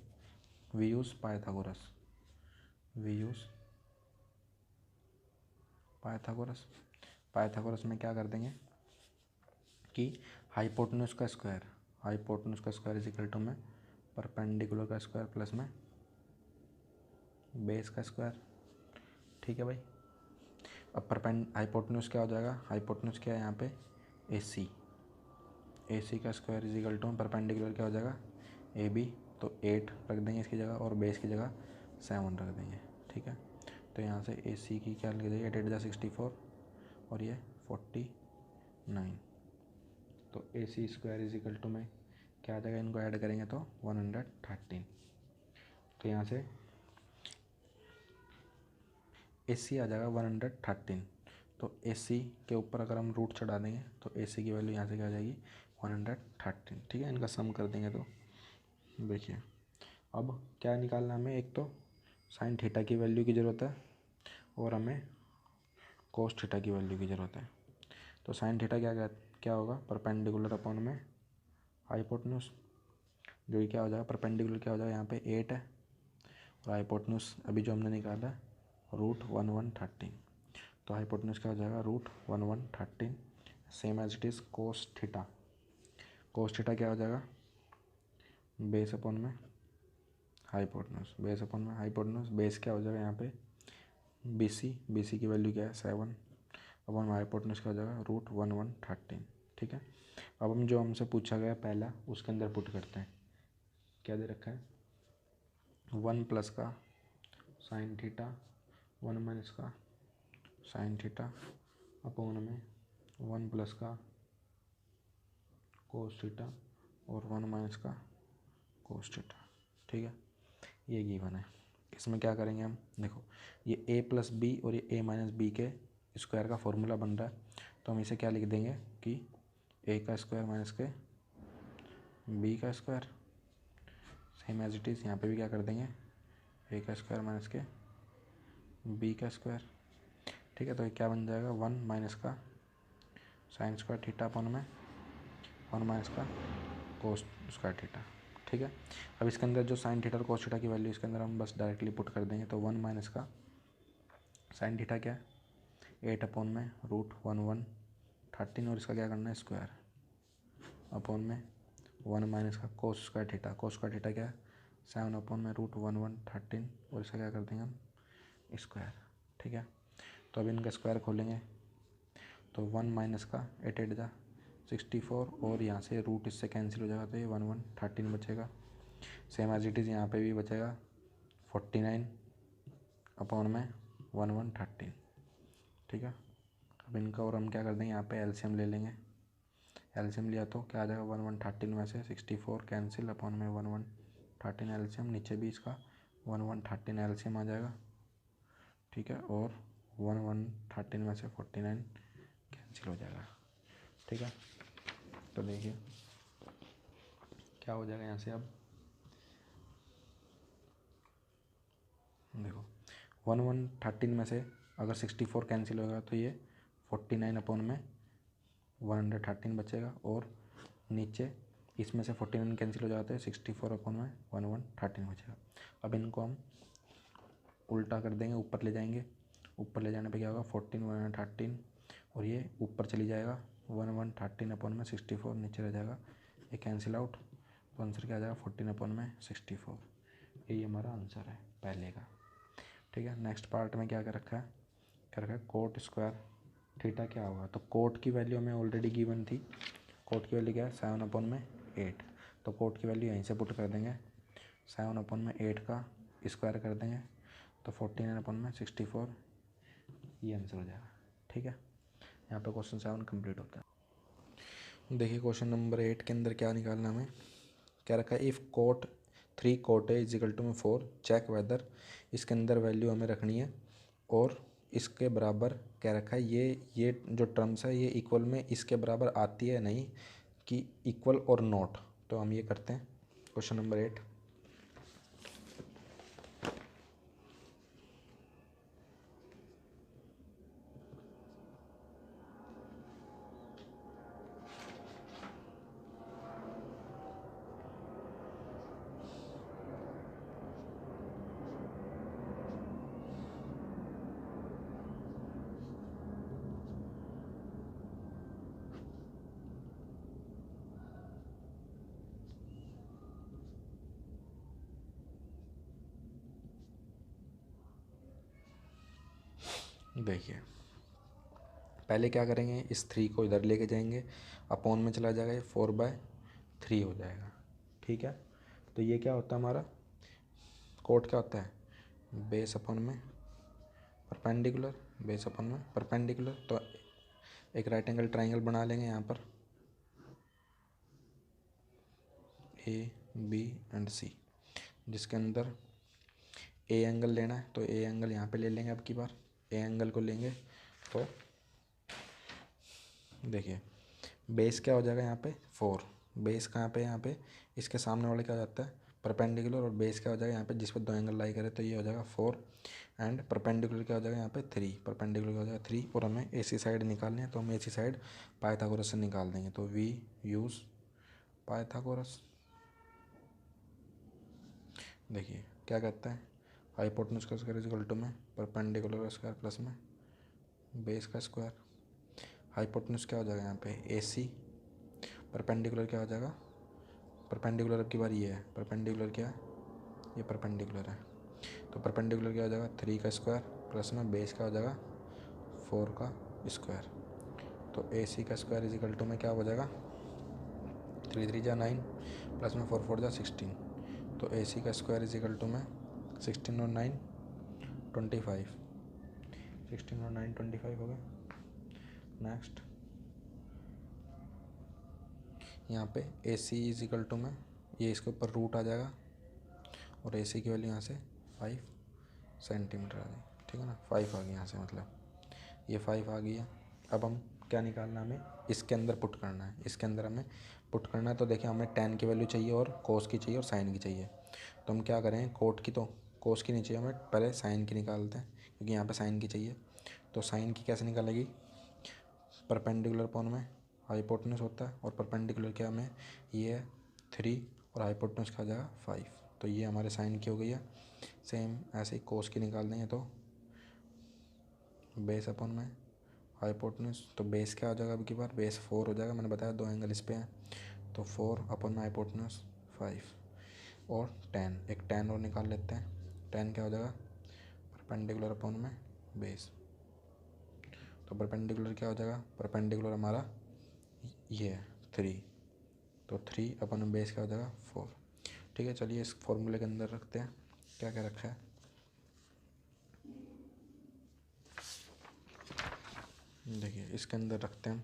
A: वी यूज़ पाइथागोरस में क्या कर देंगे कि हाइपोटेन्यूस का स्क्वायर इज इक्वल टू में परपेंडिकुलर का स्क्वायर प्लस में बेस का स्क्वायर। ठीक है भाई, अब हाइपोटेन्यूस क्या हो जाएगा, हाइपोटेन्यूस क्या है यहाँ पे ए सी का square is equal to perpendicular क्या हो जाएगा ए बी। तो 8 रख देंगे इसकी जगह, और बेस की जगह 7 रख देंगे। ठीक है, तो यहाँ से ए सी की क्या लिख देंगे, 8 8 64, और ये 49। तो ए सी स्क्वायर इज इक्वल टू में क्या आ जाएगा, इनको ऐड करेंगे तो 113। तो यहाँ से ए सी आ जाएगा 113। तो ए सी के ऊपर अगर हम रूट चढ़ा देंगे तो ए सी की वैल्यू यहाँ से क्या आ जाएगी 113। ठीक है, इनका सम कर देंगे तो देखिए अब क्या निकालना है हमें, एक तो साइन थीटा की वैल्यू की ज़रूरत है और हमें कोस थीटा की वैल्यू की ज़रूरत है। तो साइन थीटा क्या होगा, परपेंडिकुलर अपॉन में हाइपोटेन्यूस, जो कि क्या हो जाएगा, परपेंडिकुलर क्या हो जाएगा यहाँ पे 8 है, और हाइपोटेन्यूस अभी जो हमने निकाला है √113। तो हाइपोटेन्यूज क्या हो जाएगा √1113 same as it is cos theta. Cos theta क्या हो जाएगा बेस अपॉन में हाइपोटेन्यूज, बेस अपॉन में हाइपोटेन्यूज, बेस क्या हो जाएगा यहाँ पे BC की वैल्यू क्या है 7 अपॉन में हाइपोटेन्यूज क्या हो जाएगा √1113। ठीक है, अब हम जो हमसे पूछा गया पहला उसके अंदर पुट करते हैं। क्या दे रखा है 1 प्लस का साइन थीटा 1 माइनस का साइन थीटा अपॉन में 1 प्लस का कोस थीटा और 1 माइनस का कोस थीटा। ठीक है, ये गिवन है। इसमें क्या करेंगे हम, देखो ये a प्लस बी और ये a माइनस बी के स्क्वायर का फॉर्मूला बन रहा है, तो हम इसे क्या लिख देंगे कि a का स्क्वायर माइनस के b का square, same as it is यहाँ पे भी क्या कर देंगे a का स्क्वायर माइनस के b का स्क्वायर। ठीक है, तो ये क्या बन जाएगा 1 माइनस का साइन स्क्वायर थीटा अपॉन में 1 माइनस का कोस स्क्वायर थीटा। ठीक है, अब इसके अंदर जो साइन थीटा और कोस थीटा की वैल्यू इसके अंदर हम बस डायरेक्टली पुट कर देंगे। तो 1 माइनस का साइन थीटा क्या है 8 अपॉन में √1113 और इसका क्या करना है स्क्वायर अपॉन में 1 माइनस का cos square theta, cos square theta क्या है 7 अपॉन में √1113 और इसका क्या कर देंगे हम स्क्वायर। ठीक है, तो अब इनका स्क्वायर खोलेंगे तो 1 माइनस का 8 8 जा 64 और यहाँ से रूट इससे कैंसिल हो जाएगा तो ये 1113 बचेगा। सेम एज इट इज़ यहाँ पे भी बचेगा 49 अपॉन में 1113। ठीक है, अब इनका और हम क्या कर देंगे यहाँ पे एलसीएम ले लेंगे। एलसीएम लिया तो क्या आ जाएगा 1113 में से 64 कैंसिल अपॉन में 1113 एलसीएम, नीचे भी इसका 1113 एलसीएम आ जाएगा। ठीक है, और 1113 में से 49 कैंसिल हो जाएगा। ठीक है, तो देखिए क्या हो जाएगा यहाँ से। अब देखो 1113 में से अगर 64 कैंसिल होगा तो ये 49 अपॉन में 113 बचेगा और नीचे इसमें से 49 कैंसिल हो जाता है 64 अपॉन में 1113 बचेगा। अब इनको हम उल्टा कर देंगे, ऊपर ले जाएंगे, ऊपर ले जाने पे क्या होगा 14 113 और ये ऊपर चली जाएगा 1113 अपॉन में 64 नीचे रह जाएगा, ये कैंसिल आउट, तो आंसर क्या आ जाएगा 14 अपॉन में 64। यही हमारा आंसर है पहले का। ठीक है, नेक्स्ट पार्ट में क्या कर रखा है, क्या रखा है कोट स्क्वायर थीटा क्या होगा। तो कोट की वैल्यू हमें ऑलरेडी गिवन थी, कोट की वैल्यू क्या है 7 अपॉन में 8, तो कोट की वैल्यू यहीं से पुट कर देंगे 7 अपॉन में 8 का स्क्वायर कर देंगे तो 49 अपॉन में 64, ये आंसर हो जाएगा। ठीक है, यहाँ पे क्वेश्चन 7 कंप्लीट होता है। देखिए क्वेश्चन नंबर 8 के अंदर क्या निकालना हमें, क्या रखा है if cot 3 cot A is equal to में 4 चेक वेदर, इसके अंदर वैल्यू हमें रखनी है और इसके बराबर क्या रखा है ये जो टर्म्स है ये इक्वल में इसके बराबर आती है नहीं कि इक्वल और नॉट। तो हम ये करते हैं क्वेश्चन नंबर 8। देखिए पहले क्या करेंगे इस 3 को इधर लेके जाएंगे, अपॉन में चला जाएगा ये 4/3 हो जाएगा। ठीक है, तो ये क्या होता है हमारा कोट क्या होता है बेस अपॉन में परपेंडिकुलर, बेस अपॉन में परपेंडिकुलर। तो एक राइट एंगल ट्राइंगल बना लेंगे यहाँ पर AB एंड C, जिसके अंदर ए एंगल लेना है तो ए एंगल यहाँ पे ले लेंगे। अब की बार ए एंगल को लेंगे तो देखिए बेस क्या हो जाएगा यहाँ पे 4, बेस कहाँ पे यहाँ पे इसके सामने वाले क्या हो जाता है परपेंडिकुलर, और बेस क्या हो जाएगा यहाँ पे जिस पर 2 एंगल लाई करे तो ये हो जाएगा 4 एंड परपेंडिकुलर क्या हो जाएगा यहाँ पे 3, परपेंडिकुलर क्या हो जाएगा 3 और हमें AC साइड निकालनी है तो हम AC साइड पाइथागोरस से निकाल देंगे। तो वी यूज़ पाइथागोरस। देखिए क्या कहता है हाइपोटेन्यूज का स्क्वायर इज इक्वल टू में परपेंडिकुलर स्क्वायर प्लस में बेस का स्क्वायर, हाइपोटेन्यूज क्या हो जाएगा यहाँ पे AC, परपेंडिकुलर क्या हो जाएगा, परपेंडिकुलर अब की बार ये है, परपेंडिकुलर क्या है, ये परपेंडिकुलर है, तो परपेंडिकुलर क्या हो जाएगा 3 का स्क्वायर प्लस में बेस क्या हो जाएगा 4 का स्क्वायर। तो AC का स्क्वायर इज इक्वल टू में क्या हो जाएगा 3 3 जा 9 प्लस में 4 4 जा 16, तो AC का स्क्वायर इज इक्वल टू में 16 और 9 25, 16 और 9 25 हो गया। नेक्स्ट यहाँ पे AC इज इक्वल टू में ये इसके ऊपर रूट आ जाएगा और AC की वैल्यू यहाँ से 5 सेंटीमीटर आ गई, ठीक है ना, 5 आ गई यहाँ से, मतलब ये 5 आ गई है। अब हम क्या निकालना है, हमें इसके अंदर पुट करना है, इसके अंदर हमें पुट करना है। तो देखिए हमें tan की वैल्यू चाहिए और cos की चाहिए और sin की चाहिए, तो हम क्या करें कोट की, तो cos की नहीं चाहिए हमें, पहले sin की निकालते हैं क्योंकि यहाँ पे sin की चाहिए। तो sin की कैसे निकालेगी, परपेंडिकुलर अपॉन में हाइपोटेन्यूज होता है और परपेंडिकुलर क्या में ये है 3 और हाइपोटेन्यूज का जाएगा 5, तो ये हमारे sin की हो गई है। सेम ऐसे ही cos की निकाल देंगे, तो बेस अपॉन में हाइपोटेन्यूज, तो बेस क्या हो जाएगा अब की बार बेस 4 हो जाएगा, मैंने बताया 2 एंगल इस पे हैं, तो 4 अपॉन में हाइपोटेन्यूज 5 और tan, एक tan और निकाल लेते हैं, tan क्या हो जाएगा परपेंडिकुलर अपॉन में बेस, तो परपेंडिकुलर क्या हो जाएगा, परपेंडिकुलर हमारा ये है 3, तो 3 अपॉन में बेस क्या हो जाएगा 4। ठीक है, चलिए इस फॉर्मूले के अंदर रखते हैं क्या क्या रखा है। देखिए इसके अंदर रखते हैं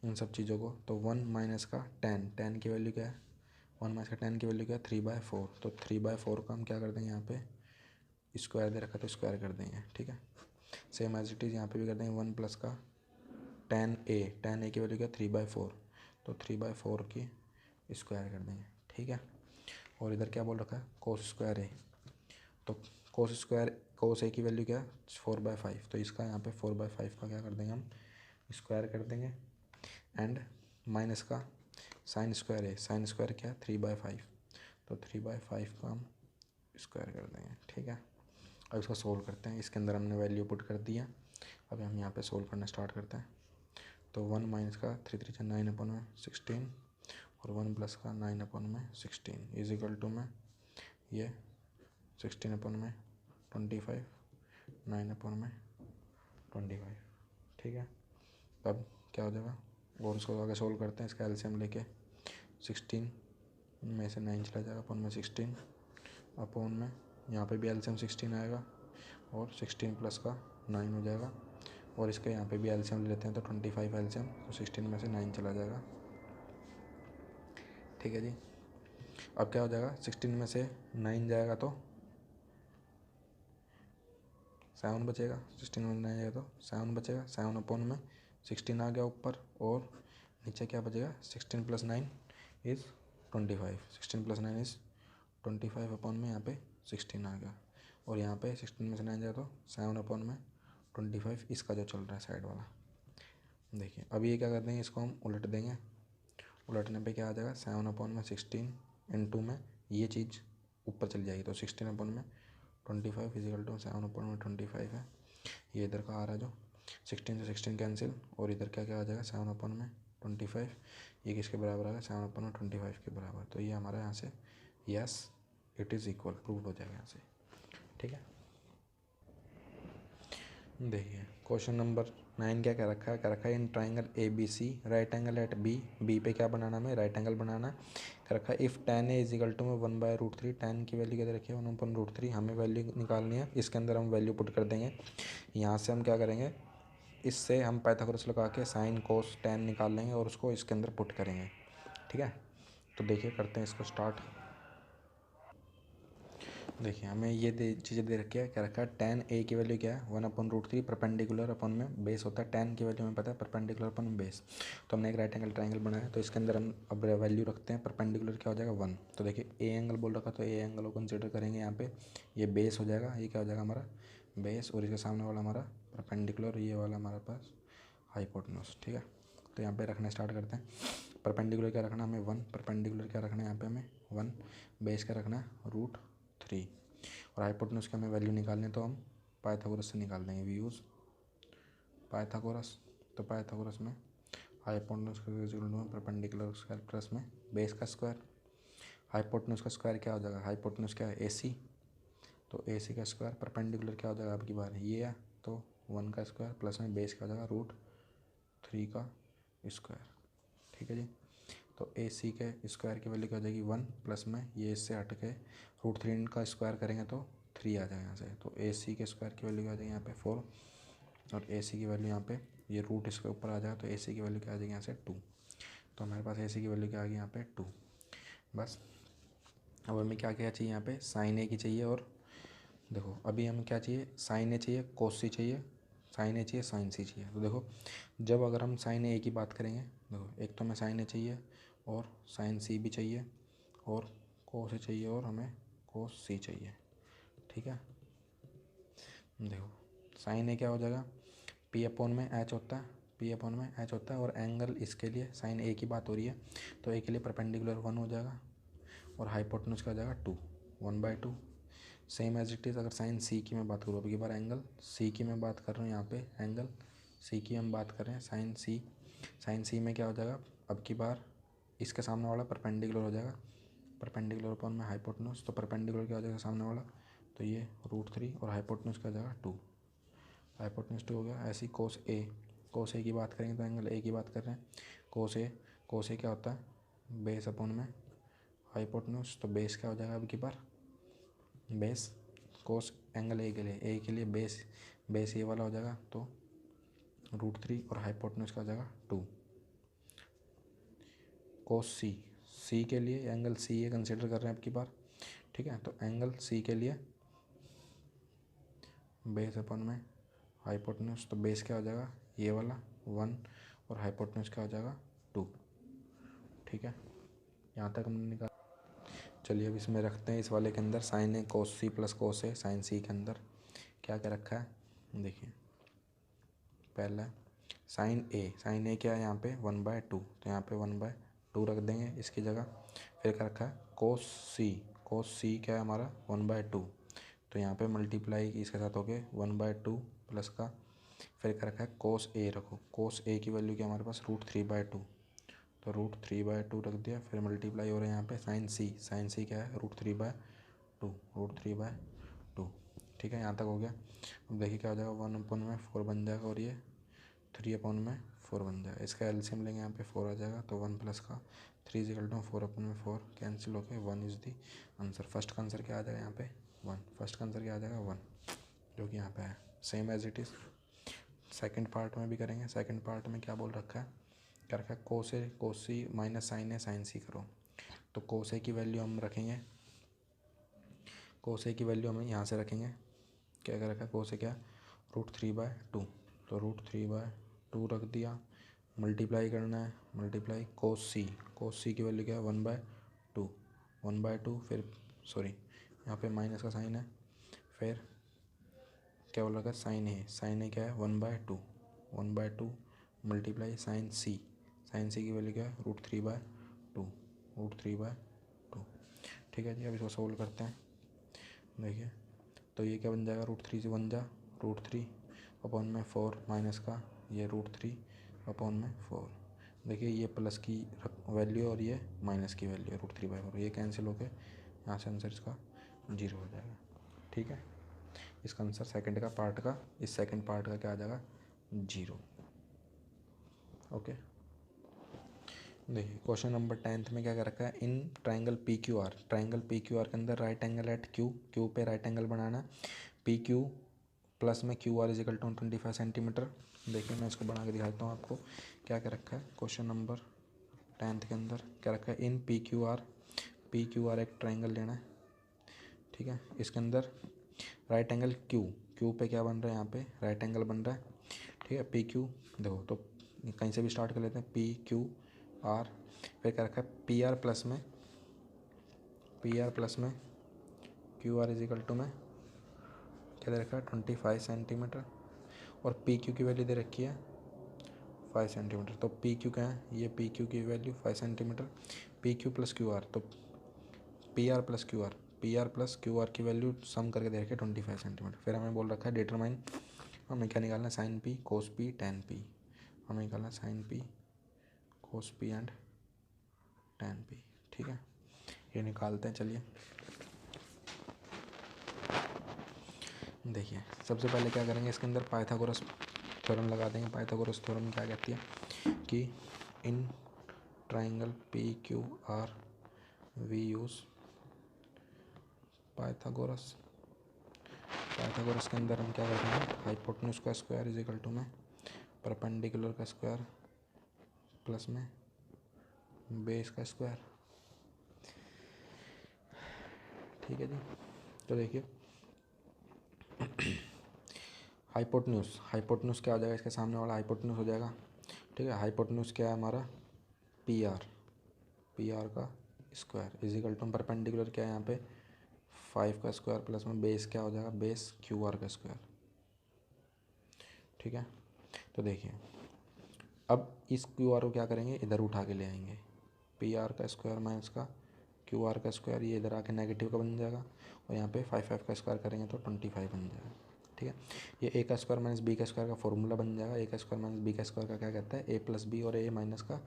A: इन सब चीज़ों को, तो 1 माइनस का tan की वैल्यू क्या है, 1 माइनस का tan की वैल्यू क्या है 3/4, तो 3/4 का हम क्या कर देंगे यहाँ पे स्क्वायर दे रखा तो स्क्वायर कर देंगे, ठीक है। सेम एज इट इज़ यहाँ पे भी कर देंगे 1 प्लस का tan a की वैल्यू क्या है 3/4, तो 3/4 की स्क्वायर कर देंगे, ठीक है। और इधर क्या बोल रखा है कोस स्क्वायर ए, तो कोस ए की वैल्यू क्या है 4/5, तो इसका यहाँ पे 4/5 का क्या कर देंगे हम स्क्वायर कर देंगे, एंड माइनस का साइन स्क्वायर है, साइन स्क्वायर क्या है 3/5, तो 3/5 का हम स्क्वायर कर देंगे, ठीक है। अब इसको सोल्व करते हैं, इसके अंदर हमने वैल्यू पुट कर दिया, अब हम यहाँ पे सोल्व करना स्टार्ट करते हैं। तो 1 माइनस का 3 3 9 अपॉन में 16 और 1 प्लस का 9 अपॉन में 16 इज इक्वल टू में ये 16 अपॉन में 25 9 अपॉन में 25, ठीक है। अब क्या हो जाएगा और उसको आगे सोल्व करते हैं, इसका एलसीएम लेके 16 में से 9 चला जाएगा अपॉन में 16 अपॉन में यहाँ पे भी एलसीएम 16 आएगा और 16 प्लस का 9 हो जाएगा, और इसके यहाँ पे भी एलसीएम ले लेते हैं तो 25 एलसीएम, तो 16 में से 9 चला जाएगा, ठीक है जी। अब क्या हो जाएगा 16 में से 9 जाएगा तो 7 बचेगा, 16 में 9 जाएगा तो 7 बचेगा, 7 अपॉन में 16 आ गया ऊपर, और नीचे क्या बचेगा 16 plus 9 is 25, 16 plus 9 is 25 upon में यहाँ पे 16 आ गया, और यहाँ पे 16 में से 9 जाए तो 7 अपॉन में 25 इसका जो चल रहा है साइड वाला। देखिए अब ये क्या कर देंगे, इसको हम उलट देंगे, उलटने पे क्या आ जाएगा 7 अपॉन में 16 इंटू में ये चीज़ ऊपर चली जाएगी, तो 16 अपॉन में 25 इजिकल टू 7 अपॉन में 25 है, ये इधर का आ रहा है जो 16 से 16 कैंसिल, और इधर क्या क्या आ जाएगा 7 अपॉन में 25, ये किसके बराबर आएगा 7 अपॉन में 25 के बराबर, तो ये हमारा यहाँ से yes it is equal prove हो जाएगा यहाँ से, ठीक है। देखिए क्वेश्चन नंबर 9 क्या कह रखा है in triangle ABC right angle at B पे क्या बनाना है, हमें राइट एंगल बनाना है। कह रखा है if tan A is equal to में 1/√3, tan की वैल्यू क्या दे रखी है 1/√3, हमें वैल्यू निकालनी है, इसके अंदर हम वैल्यू पुट कर देंगे। यहाँ से हम क्या करेंगे, इससे हम पाइथागोरस लगा के साइन कोस tan निकाल लेंगे और उसको इसके अंदर पुट करेंगे, ठीक है। तो देखिए करते हैं इसको स्टार्ट। देखिए हमें ये चीज़ें दे रखी है, क्या रखा है tan A की वैल्यू क्या है 1/√3, परपेंडिकुलर अपन में बेस होता है, tan की वैल्यू हमें पता है परपेंडिकुलर अपन में बेस, तो हमने एक राइट एंगल ट्राइंगल बनाया, तो इसके अंदर हम अब वैल्यू रखते हैं, परपेंडिकुलर क्या हो जाएगा 1, तो देखिए ए एंगल बोल रखा, तो ए एंगल को कंसिडर करेंगे यहाँ पे, ये बेस हो जाएगा, ये क्या हो जाएगा हमारा बेस, और इसके सामने वाला हमारा परपेंडिकुलर, ये वाला हमारे पास हाइपोटेन्यूज, ठीक है। तो यहाँ पे रखना स्टार्ट करते हैं, परपेंडिकुलर क्या रखना है हमें 1, परपेंडिकुलर क्या रखना है यहाँ पे हमें 1, बेस क्या रखना है √3, और हाइपोटेन्यूज की हमें वैल्यू निकालनी है, तो हम पाइथागोरस से निकाल देंगे, वी यूज़ पाइथागोरस, तो पाइथागोरस में हाइपोटेन्यूज का स्क्वायर परपेंडिकुलर स्क्वायर प्लस में बेस का स्क्वायर। हाइपोटेन्यूज का स्क्वायर क्या हो जाएगा, हाइपोटेन्यूज क्या है AC, तो AC का स्क्वायर परपेंडिकुलर क्या हो जाएगा आपकी बार ये है, तो 1 का स्क्वायर प्लस में बेस क्या हो जाएगा √3 का स्क्वायर। ठीक है जी, तो AC के स्क्वायर की वैल्यू क्या हो जाएगी 1 प्लस में ये इससे हट के √3 का स्क्वायर करेंगे तो 3 आ जाएगा यहाँ से, तो AC के स्क्वायर की वैल्यू क्या आ जाएगी यहाँ पे 4 और AC की वैल्यू यहाँ पे ये रूट इसके ऊपर आ जाएगा, तो AC की वैल्यू क्या आ जाएगी यहाँ से 2। तो हमारे पास AC की वैल्यू क्या आ गई यहाँ पे 2। बस अब हमें क्या क्या चाहिए यहाँ पे, साइन A की चाहिए, और देखो अभी हमें क्या चाहिए, साइन A चाहिए, कोस C चाहिए, साइन A चाहिए, साइन C चाहिए। तो देखो जब अगर हम साइन A की बात करेंगे, देखो एक तो हमें साइन A चाहिए और साइन C भी चाहिए और कोस A चाहिए और हमें कोस C चाहिए। ठीक है, देखो साइन A क्या हो जाएगा, P/H होता है, P/H होता है, और एंगल इसके लिए साइन A की बात हो रही है तो A के लिए परपेंडिकुलर 1 हो जाएगा और हाइपोटेन्यूज क्या हो जाएगा 2, 1/2। सेम एज इट इज़ अगर साइन C की मैं बात करूँ, अब की बार एंगल C की मैं बात कर रहा हूँ, यहाँ पे एंगल C की हम बात कर रहे हैं, साइन C में क्या हो जाएगा, अब की बार इसके सामने वाला परपेंडिकुलर हो जाएगा, परपेंडिकुलर अपॉन में हाइपोटेन्यूज, तो परपेंडिकुलर क्या हो जाएगा सामने वाला, तो ये √3 और हाइपोटेन्यूज क्या हो जाएगा 2, हाइपोटेन्यूज 2 हो गया। ऐसी कोस A की बात करेंगे तो एंगल A की बात कर रहे हैं, कोस A क्या होता है बेस अपॉन में हाइपोटेन्यूज, तो बेस क्या हो जाएगा अब की बार बेस कोस एंगल A के लिए बेस ये वाला हो जाएगा, तो √3 और हाइपोटेन्यूज का हो जाएगा 2। कोस C के लिए एंगल C ये कंसिडर कर रहे हैं अब की बार। ठीक है, तो एंगल C के लिए बेस अपन में हाइपोटेन्यूज, तो बेस क्या हो जाएगा ये वाला 1 और हाइपोटेन्यूज क्या हो जाएगा 2। ठीक है, यहाँ तक हमने निकाला। चलिए अब इसमें रखते हैं, इस वाले के अंदर sine A cos C plus cos A sine C के अंदर क्या क्या रखा है देखिए। पहला साइन A क्या है यहाँ पे 1/2, तो यहाँ पे 1/2 रख देंगे इसकी जगह। फिर क्या रखा है कोस C क्या है हमारा 1/2, तो यहाँ पे मल्टीप्लाई इसके साथ हो गए 1/2 प्लस का। फिर क्या रखा है कोस A रखो, कोस A की वैल्यू क्या हमारे पास √3/2, तो √3/2 रख दिया। फिर मल्टीप्लाई हो रहा है यहाँ पे साइन C क्या है √3/2। ठीक है, यहाँ तक हो गया। अब देखिए क्या हो जाएगा 1/4 बन जाएगा और ये 3/4 बन जाएगा। इसका एलसीएम लेंगे यहाँ पे 4 आ जाएगा, तो 1 प्लस का 3 = 4/4 कैंसिल होके 1 इज़ दी आंसर। फर्स्ट का आंसर क्या आ जाएगा यहाँ पे 1, फर्स्ट का आंसर क्या आ जाएगा 1, जो कि यहाँ पे है। Same as it is second part में भी करेंगे। सेकंड पार्ट में क्या बोल रखा है, क्या रखा है कोस C माइनस साइन C करो। तो कोस A की वैल्यू हम रखेंगे, कोस A की वैल्यू हमें यहाँ से रखेंगे। क्या कर रखा है कोस A क्या √3/2, तो √3/2 रख दिया। मल्टीप्लाई करना है, मल्टीप्लाई कोस C की वैल्यू क्या है 1/2, फिर सॉरी यहाँ पे माइनस का साइन है। फिर क्या बोल रखा है साइन A क्या है 1/2 मल्टीप्लाई साइन C की वैल्यू क्या है √3/2। ठीक है जी, अब इसको सोल्व करते हैं। देखिए तो ये क्या बन जाएगा √3 से 1 जा √3/4 माइनस का ये √3/4। देखिए ये प्लस की वैल्यू और ये माइनस की वैल्यू है √3/4, ये कैंसिल होके यहाँ से आंसर इसका 0 हो जाएगा। ठीक है, इसका आंसर सेकंड का पार्ट का, इस सेकंड पार्ट का क्या आ जाएगा 0। ओके, देखिए क्वेश्चन नंबर 10th में क्या कर रखा है, इन ट्राइंगल PQR के अंदर राइट एंगल एट क्यू पे राइट एंगल बनाना। PQ प्लस में QR = 25 सेंटीमीटर। देखिए मैं इसको बना के दिखाता हूँ आपको क्या क्या रखा है। क्वेश्चन नंबर 10th के अंदर क्या रखा है, इन PQR एक ट्राइंगल लेना है। ठीक है, इसके अंदर राइट एंगल क्यू पे क्या बन रहा है, यहाँ पे राइट एंगल बन रहा है। ठीक है, PQ देखो तो कहीं से भी स्टार्ट कर लेते हैं, PQR। फिर क्या रखा है PR प्लस में QR = में क्या दे रखा है 25 सेंटीमीटर, और PQ की वैल्यू दे रखी है 5 सेंटीमीटर। तो PQ क्या है, ये PQ की value 5 centimetre. PQ plus QR, तो PR प्लस QR की वैल्यू सम करके दे रखी है 25 सेंटीमीटर। फिर हमें बोल रखा है डिटरमाइन हमें क्या निकालना है, sine P cos P tan P, हमें निकालना है sine P cos P and tan P. ठीक है, ये निकालते हैं। चलिए देखिए, सबसे पहले क्या करेंगे, इसके अंदर पाइथागोरस थ्योरम लगा देंगे। पाइथागोरस थ्योरम क्या कहती है कि in triangle P Q R we use Pythagoras. Pythagoras के अंदर हम क्या करते हैं, हाइपोटेन्यूज का स्क्वायर इज इक्वल टू में परपेंडिकुलर का स्क्वायर प्लस में बेस का स्क्वायर। ठीक है जी, तो देखिए हाइपोटेन्यूज क्या हो जाएगा, इसके सामने वाला हाइपोटेन्यूज हो जाएगा। ठीक है, हाइपोटेन्यूज क्या है हमारा, पी आर का square is equal to perpendicular क्या है यहाँ पे 5 का स्क्वायर प्लस में बेस क्या हो जाएगा, बेस क्यू आर का स्क्वायर। ठीक है, तो देखिए अब इस क्यू आर को क्या करेंगे, इधर उठा के ले आएंगे, पी आर का स्क्वायर माइनस का क्यू आर का स्क्वायर, ये इधर आके नेगेटिव का बन जाएगा और यहाँ पे 5 का स्क्वायर करेंगे तो 25 बन जाएगा। ठीक है, ये ए का स्क्वायर माइनस बी का स्क्वायर का फॉर्मूला बन जाएगा। ए का स्क्वायर माइनस बी का स्क्वायर का क्या कहता है, ए प्लस बी और ए माइनस का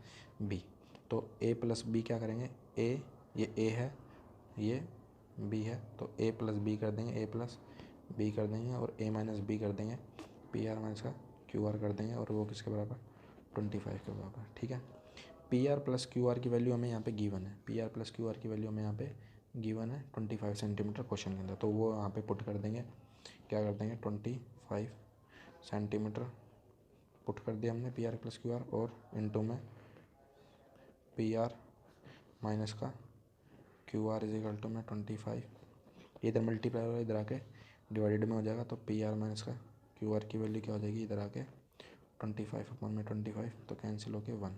A: बी। तो ए प्लस बी क्या करेंगे, ये ए है, ये बी है, तो ए प्लस बी कर देंगे, ए प्लस बी कर देंगे और ए माइनस बी कर देंगे, पी आर माइनस का क्यू आर कर देंगे और वो किसके बराबर, 25 के बराबर। ठीक है, P R plus Q R की वैल्यू हमें यहाँ पे गिवन है, P R plus Q R की वैल्यू हमें यहाँ पे गिवन है 25 सेंटीमीटर क्वेश्चन के अंदर। तो वो यहाँ पे पुट कर देंगे, क्या कर देंगे 25 सेंटीमीटर पुट कर दिया हमने P R plus Q R, और इनटू में पी आर माइनस का Q R is equal to में 25, इधर मल्टीप्लाई होगा, इधर आके डिवाइडेड में हो जाएगा। तो पी आर माइनस का क्यू आर की वैल्यू क्या हो जाएगी, इधर आके 25 अपॉन में 25, तो कैंसिल होके 1।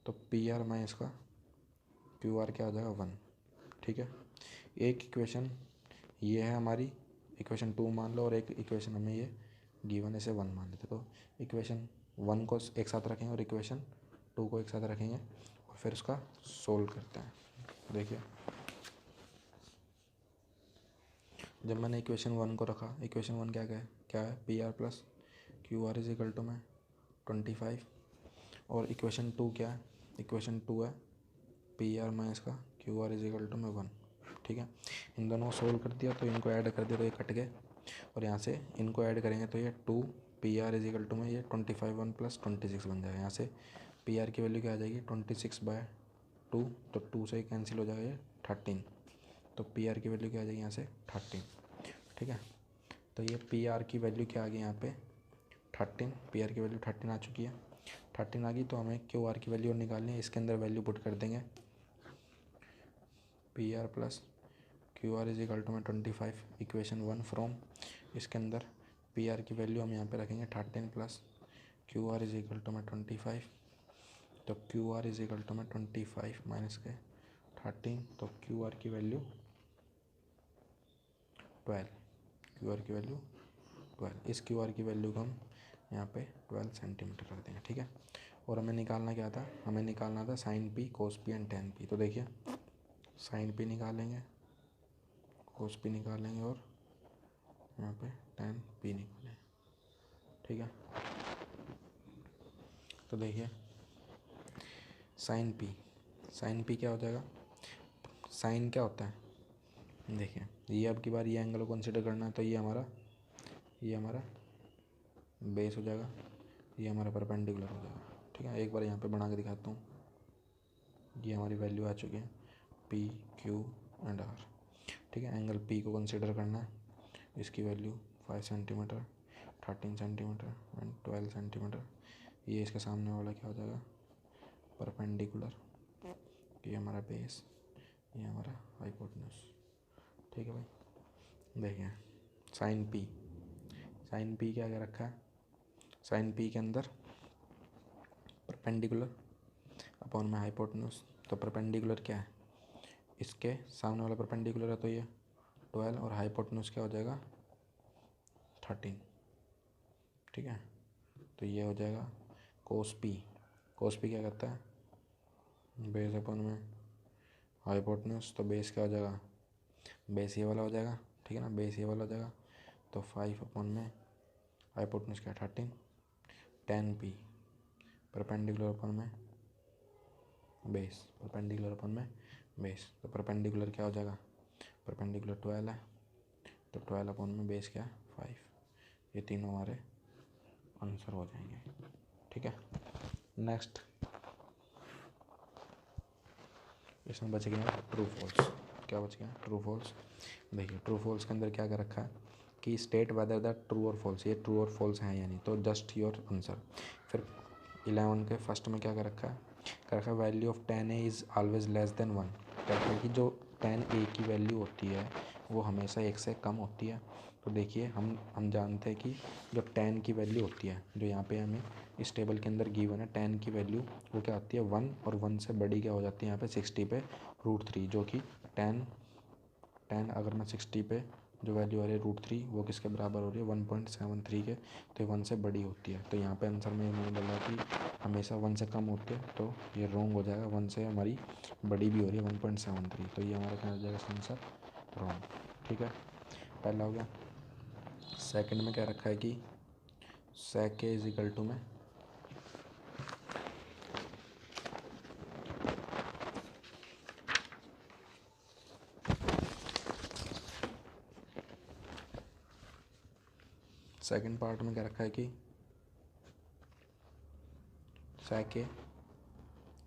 A: तो पी आर माइनस का क्यू आर क्या हो जाएगा 1। ठीक है, एक इक्वेशन ये है हमारी, इक्वेशन 2 मान लो, और एक इक्वेशन हमें ये गिवन ऐसे 1 मान लेते। तो इक्वेशन 1 को एक साथ रखेंगे और इक्वेशन 2 को एक साथ रखेंगे और फिर उसका सोल्व करते हैं। देखिए जब मैंने इक्वेशन 1 को रखा, इक्वेशन 1 क्या है P R plus Q R is equal to में 25, और इक्वेशन 2 क्या है, इक्वेशन 2 है पी आर माइनस का Q R is equal to में 1। ठीक है, इन दोनों को सोल्व कर दिया तो इनको ऐड कर दिया तो ये कट गए, और यहाँ से इनको ऐड करेंगे तो ये 2 P R is equal to में ये 25 1 प्लस 26 बन जाएगा। यहाँ से पी आर की वैल्यू क्या आ जाएगी 26/2, तो 2 से कैंसिल हो जाएगा ये 13, तो पी आर की वैल्यू क्या आ जाएगी यहाँ से 13। ठीक है, तो ये पी आर की वैल्यू क्या आ गई यहाँ पे 13, पी आर की वैल्यू 13 आ चुकी है। 13 आ गई तो हमें क्यू आर की वैल्यू निकालनी है, इसके अंदर वैल्यू पुट कर देंगे, P R plus Q R is equal to में 25 इक्वेशन 1 फ्रॉम, इसके अंदर पी आर की वैल्यू हम यहाँ पे रखेंगे 13 plus Q R is equal to में 25, तो Q R is equal to में 25 माइनस के 13, तो क्यू आर की वैल्यू 12, क्यू आर की वैल्यू 12, इस क्यू आर की वैल्यू को हम यहाँ पे 12 सेंटीमीटर कर देंगे। ठीक है, और हमें निकालना क्या था, हमें निकालना था sine P cos P and tan P. तो देखिए साइन पी निकालेंगे, कोस पी निकालेंगे और यहाँ पे टेन पी निकालेंगे। ठीक है, तो देखिए साइन पी क्या हो जाएगा, साइन क्या होता है, देखिए ये अब की बार ये एंगल को कंसिडर करना है, तो ये हमारा बेस हो जाएगा, ये हमारा परपेंडिकुलर हो जाएगा। ठीक है, एक बार यहाँ पे बना के दिखाता हूँ, ये हमारी वैल्यू आ चुकी है पी क्यू एंड आर। ठीक है, एंगल पी को कंसिडर करना है, इसकी value 5 centimetre, 13 centimetre and 12 centimetre. ये इसके सामने वाला क्या हो जाएगा परपेंडिकुलर, ये हमारा बेस, ये हमारा हाइपोटेन्यूज। ठीक है भाई, देखिए साइन पी क्या क्या रखा है, साइन पी के अंदर परपेंडिकुलर अपॉन में हाइपोटेन्यूज। तो परपेंडिकुलर क्या है, इसके सामने वाला परपेंडिकुलर है तो ये 12 और हाइपोटेन्यूज क्या हो जाएगा 13। ठीक है, तो ये हो जाएगा कोस पी क्या करता है बेस अपॉन में हाइपोटेन्यूज, तो बेस क्या हो जाएगा, बेस ये वाला हो जाएगा। ठीक है ना, बेस ये वाला हो जाएगा, तो 5 अपॉन में हाइपोटेन्यूज क्या है 13, tan p परपेंडिकुलर अपन में बेस, परपेंडिकुलर अपन में बेस, तो परपेंडिकुलर क्या हो जाएगा, परपेंडिकुलर 12 है, तो 12 अपन में बेस क्या है 5, ये तीनों हमारे आंसर हो जाएंगे। ठीक है, नेक्स्ट इसमें बच गया ट्रू फॉल्स। क्या बच गया, ट्रू फॉल्स। देखिए ट्रू फॉल्स के अंदर क्या कर रखा है कि स्टेट वेदर दैट ट्रू और फॉल्स, ये ट्रू और फॉल्स है या नहीं, तो जस्ट योर आंसर। फिर 11 के फर्स्ट में क्या कर रखा है, कर रखा है value of tan a is always less than 1। क्या है कि जो tan a की वैल्यू होती है वो हमेशा 1 से कम होती है। तो देखिए हम जानते हैं कि जब tan की वैल्यू होती है, जो यहाँ पे हमें इस टेबल के अंदर गिवन है, tan की वैल्यू वो क्या होती है 1, और 1 से बड़ी क्या हो जाती है यहाँ पे 60 पे √3, जो कि tan अगर मैं 60 पे जो वैल्यू आ रही है √3 वो किसके बराबर हो रही है 1.73 के, तो 1 से बड़ी होती है। तो यहाँ पे आंसर में मैंने बोला कि हमेशा 1 से कम होती है, तो ये रॉन्ग हो जाएगा, 1 से हमारी बड़ी भी हो रही है 1.73, तो ये हमारा क्या हो जाएगा आंसर रॉन्ग। ठीक है, पहला हो गया। सेकंड में क्या रखा है कि sec k is equal to में सेकंड पार्ट में क्या रखा है कि sec k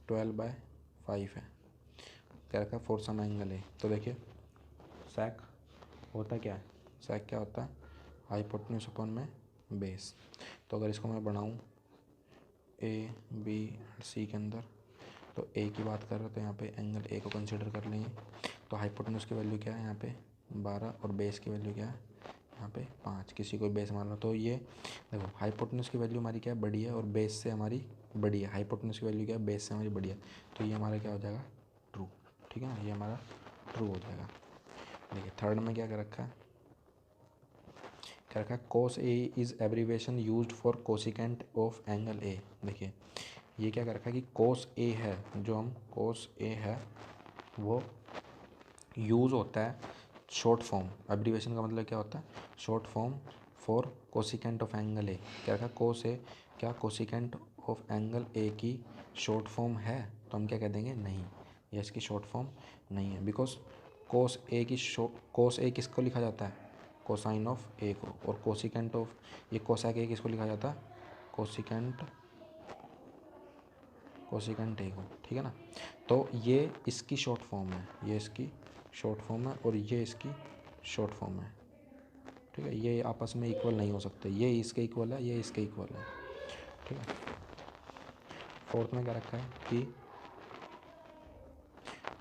A: 12/5 है, क्या रखा है फॉर सम एंगल है। तो देखिए sec होता क्या है, sec क्या होता है हाइपोटेन्यूज अपॉन में बेस। तो अगर इसको मैं बनाऊँ ए बी सी के अंदर, तो ए की बात कर रहे हो तो यहाँ पे एंगल ए को कंसिडर कर लेंगे। तो हाइपोटेन्यूज की वैल्यू क्या है यहाँ पे 12, और बेस की वैल्यू क्या है यहाँ पे 5, किसी को बेस मान लो। तो ये देखो हाइपोटेन्यूज की वैल्यू हमारी क्या है बड़ी है, और बेस से हमारी बड़ी है, हाइपोटेन्यूज की वैल्यू क्या है बेस से हमारी बड़ी है, तो ये हमारा क्या हो जाएगा ट्रू। ठीक है ना, ये हमारा ट्रू हो जाएगा। देखिए थर्ड में क्या कर रखा है, क्या रखा है cos a is abbreviation used for cosecant of angle ए। देखिए ये क्या कर रखा है कि cos a है, जो हम cos a है वो यूज़ होता है शॉर्ट फॉर्म, एब्रीवेशन का मतलब क्या होता है short form for cosecant of angle ए। क्या रखा cos a क्या कोसिकेंट ऑफ एंगल ए की शॉर्ट फॉर्म है, तो हम क्या कह देंगे नहीं, ये इसकी शॉर्ट फॉर्म नहीं है, बिकॉज cos a किसको लिखा जाता है कोसाइन ऑफ ए को, और कोसिकेंट ऑफ ये कोसेक ए किसको लिखा जाता है कोसिकेंट ए को। ठीक है ना, तो ये इसकी शॉर्ट फॉर्म है, ये इसकी शॉर्ट फॉर्म है, और ये इसकी शॉर्ट फॉर्म है। ठीक है, ये आपस में इक्वल नहीं हो सकते, ये इसके इक्वल है, ये इसके इक्वल है। ठीक है, फोर्थ में क्या रखा है कि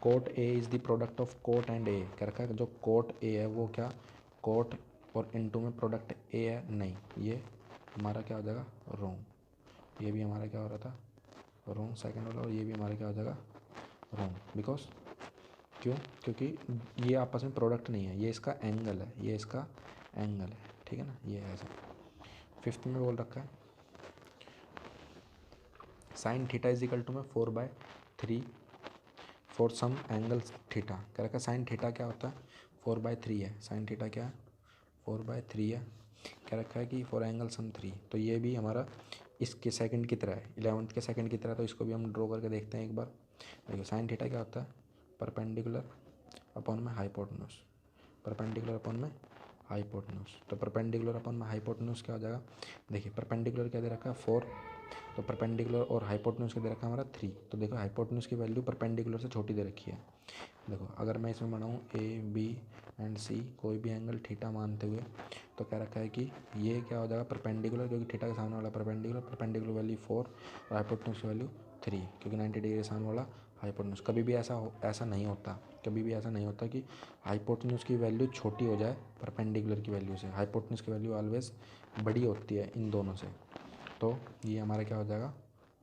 A: coat A is the product of coat and A. क्या रखा है जो कोट ए है वो क्या कोट और इनटू में प्रोडक्ट ए है, नहीं, ये हमारा क्या हो जाएगा रॉन्ग। ये भी हमारा क्या हो रहा था रॉन्ग सेकंड वाला, और ये भी हमारा क्या हो जाएगा रॉन्ग, बिकॉज क्यों, क्योंकि ये आपस में प्रोडक्ट नहीं है, ये इसका एंगल है, ये इसका एंगल है। ठीक है ना, ये है ऐसा। फिफ्थ में बोल रखा है sine theta is equal to में 4/3 फॉर सम एंगल थीटा। क्या रखा है साइन थीटा क्या होता है 4/3 है, साइन थीटा क्या है 4/3 है। क्या रखा है कि फॉर एंगल सम 3, तो ये भी हमारा इसके सेकंड की तरह है, 11th के सेकंड की तरह, तो इसको भी हम ड्रॉ करके देखते हैं एक बार। देखिए साइन थीटा क्या होता है परपेंडिकुलर अपॉन में हाइपोटेन्यूज, परपेंडिकुलर अपॉन में हाइपोटेन्यूज। तो परपेंडिकुलर अपॉन में हाइपोटेन्यूज क्या हो जाएगा, देखिए परपेंडिकुलर क्या दे रखा है 4, तो परपेंडिकुलर और हाइपोटेन्यूज क्या दे रखा है हमारा 3। तो देखो हाइपोटेन्यूज की वैल्यू परपेंडिकुलर से छोटी दे रखी है। देखो अगर मैं इसमें बनाऊँ ए बी एंड सी कोई भी एंगल थीटा मानते हुए, तो क्या रखा है कि ये क्या हो जाएगा परपेंडिकुलर, क्योंकि थीटा के सामने वाला परपेंडिकुलर वैल्यू 4 और हाइपोटेन्यूज की वैल्यू 3, क्योंकि 90 डिग्री के सामने वाला हाइपोटेन्यूज। कभी भी ऐसा नहीं होता, कभी भी ऐसा नहीं होता कि हाइपोटेन्यूज की वैल्यू छोटी हो जाए परपेंडिकुलर की वैल्यू से, हाइपोटेन्यूज की वैल्यू ऑलवेज बड़ी होती है इन दोनों से। तो ये हमारा क्या हो जाएगा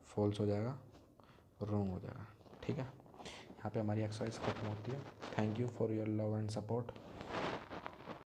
A: फॉल्स हो जाएगा, रॉन्ग हो जाएगा। ठीक है, यहाँ पे हमारी एक्सरसाइज खत्म होती है। Thank you for your love and support.